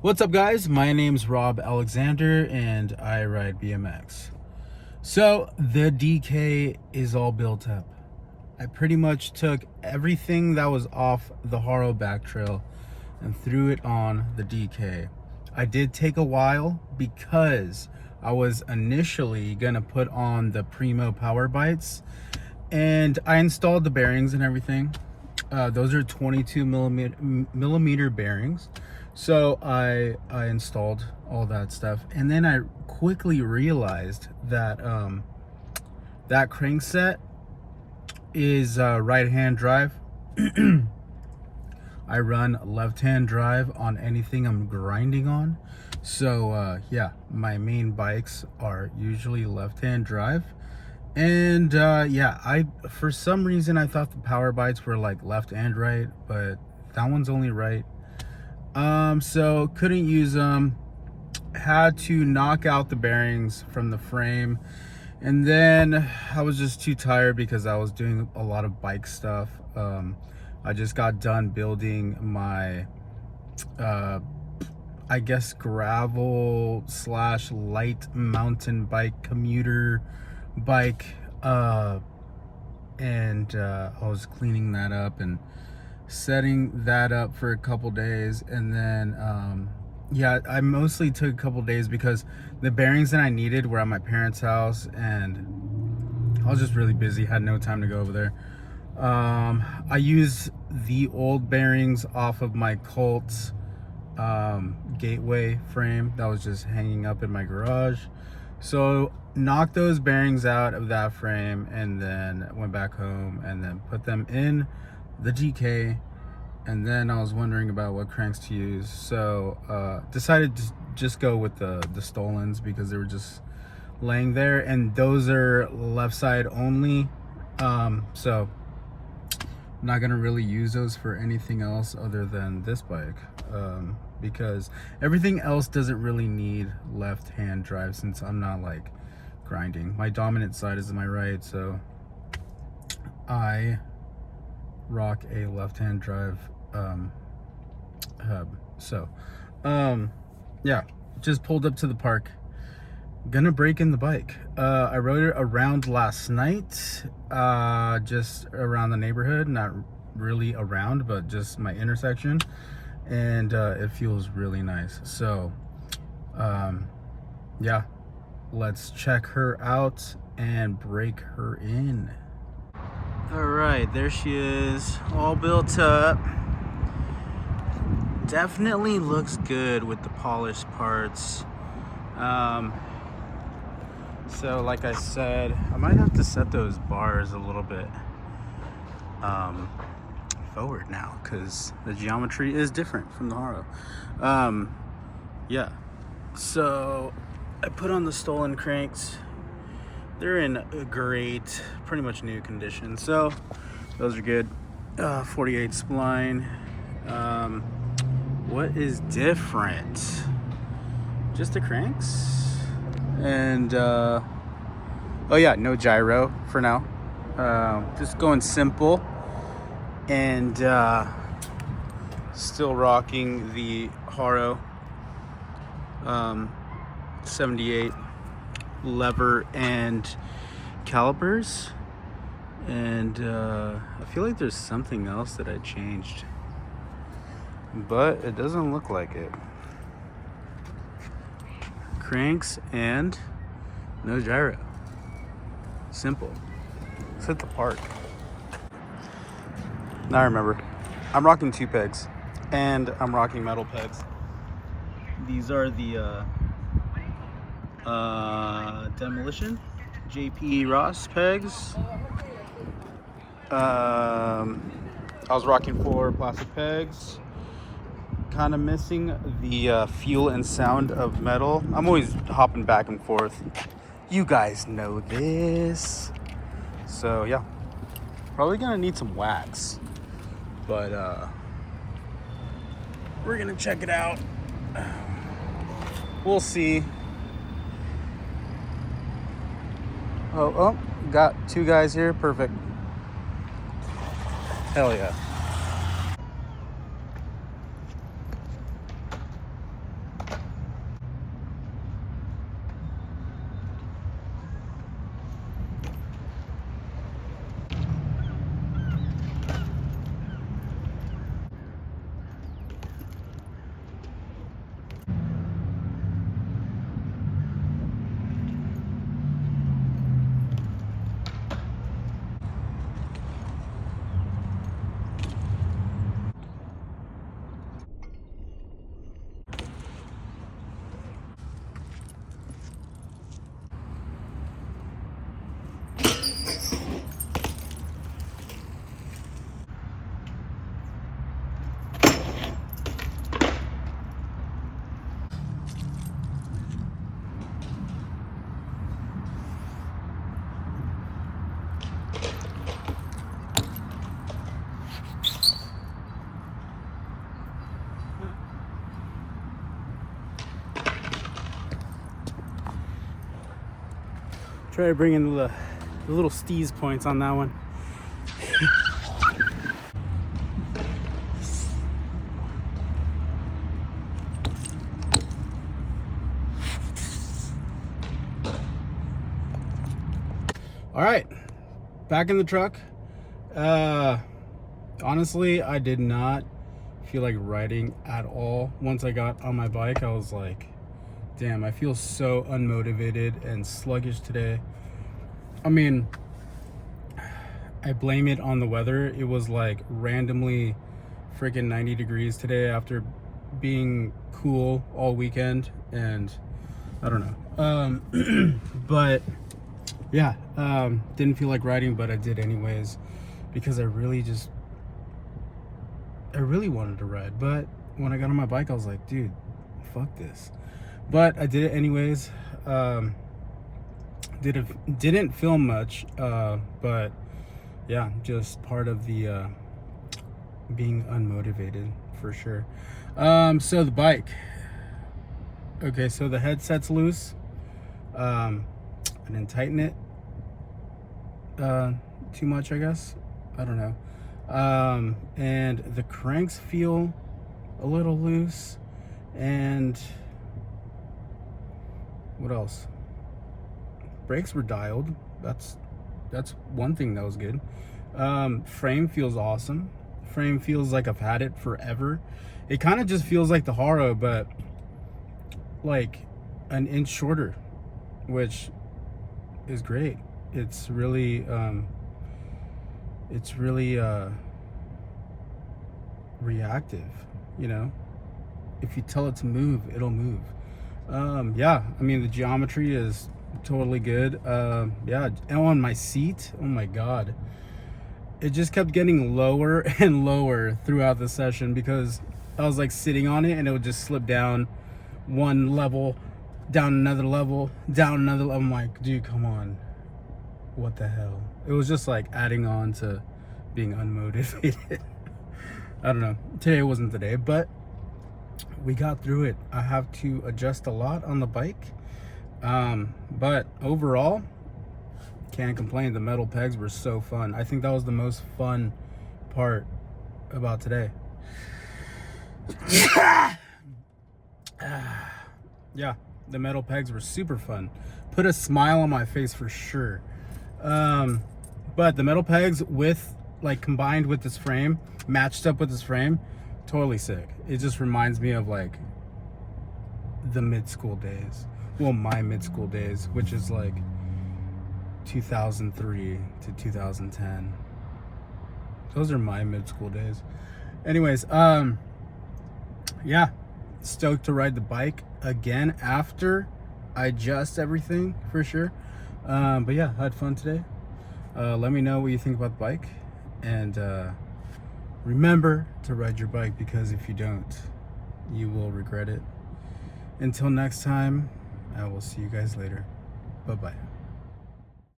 What's up, guys? My name's Rob Alexander and I ride BMX. So the DK is all built up. I pretty much took everything that was off the Haro back trail and threw it on the DK. I did take a while because I was initially gonna put on the Primo power bites, and I installed the bearings and everything. Those are 22 millimeter bearings. So I installed all that stuff, and then I quickly realized that that crankset is right-hand drive. I run left-hand drive on anything I'm grinding on. So yeah, my main bikes are usually left-hand drive. And yeah, for some reason I thought the power bites were like left and right, but that one's only right. So couldn't use them. Had to knock out the bearings from the frame, and then I was just too tired because I was doing a lot of bike stuff. I just got done building my I guess gravel / light mountain bike, commuter bike, and I was cleaning that up and setting that up for a couple days. And then yeah, I mostly took a couple days because the bearings that I needed were at my parents' house, and I was just really busy, had no time to go over there. I used the old bearings off of my Colt's gateway frame that was just hanging up in my garage. So knocked those bearings out of that frame, and then went back home and then put them in the DK. And then I was wondering about what cranks to use, so decided to just go with the Stolens because they were just laying there, and those are left side only. So I'm not gonna really use those for anything else other than this bike, because everything else doesn't really need left hand drive since I'm not like grinding. My dominant side is my right, so I rock a left hand drive hub. So yeah, just pulled up to the park, gonna break in the bike. I rode it around last night, just around the neighborhood, not really around, but just my intersection, and it feels really nice. So yeah, let's check her out and break her in. All right, there she is, all built up. Definitely looks good with the polished parts. So like I said, I might have to set those bars a little bit forward now because the geometry is different from the Haro. Yeah, so I put on the Stolen cranks. They're in a great, pretty much new condition, so those are good. 48 spline. What is different? Just the cranks, and oh yeah, no gyro for now. Just going simple, and still rocking the Haro 78 lever and calipers, and I feel like there's something else that I changed, but it doesn't look like it. Cranks and no gyro. Simple. Let's hit the park. Now I remember, I'm rocking 2 pegs, and I'm rocking metal pegs. These are the Demolition JP Ross pegs. I was rocking 4 plastic pegs. Kind of missing the feel and sound of metal. I'm always hopping back and forth. You guys know this. So yeah, probably gonna need some wax, but we're gonna check it out. We'll see. Oh, got 2 guys here. Perfect. Hell yeah. Try to bring in the little steez points on that one. All right, back in the truck. Honestly, I did not feel like riding at all. Once I got on my bike, I was like, damn, I feel so unmotivated and sluggish today. I mean, I blame it on the weather. It was like randomly freaking 90 degrees today after being cool all weekend, and I don't know. But yeah, didn't feel like riding, but I did anyways because I really wanted to ride. But when I got on my bike, I was like, dude, fuck this. But I did it anyways. Didn't film much, but yeah, just part of the being unmotivated for sure. So the bike. Okay, so the headset's loose. I didn't tighten it too much, I guess. I don't know. And the cranks feel a little loose. And what else? Brakes were dialed. That's one thing that was good. Frame feels awesome. Frame feels like I've had it forever. It kind of just feels like the Haro, but like an inch shorter, which is great. It's really reactive, you know. If you tell it to move, it'll move. Yeah, I mean, the geometry is totally good. Yeah, and on my seat, oh my god, it just kept getting lower and lower throughout the session because I was like sitting on it and it would just slip down one level, down another level, down another level. I'm like, dude, come on, what the hell? It was just like adding on to being unmotivated. I don't know, today wasn't the day, but we got through it. I have to adjust a lot on the bike, but overall, can't complain. The metal pegs were so fun. I think that was the most fun part about today. Yeah, the metal pegs were super fun. Put a smile on my face for sure. But the metal pegs with, like, combined with this frame, matched up with this frame, totally sick. It just reminds me of like the mid-school days. Well, my mid-school days, which is like 2003 to 2010. Those are my mid-school days. Anyways, yeah, stoked to ride the bike again after I adjust everything for sure. But yeah, I had fun today. Let me know what you think about the bike, and remember to ride your bike, because if you don't, you will regret it. Until next time, I will see you guys later. Bye-bye.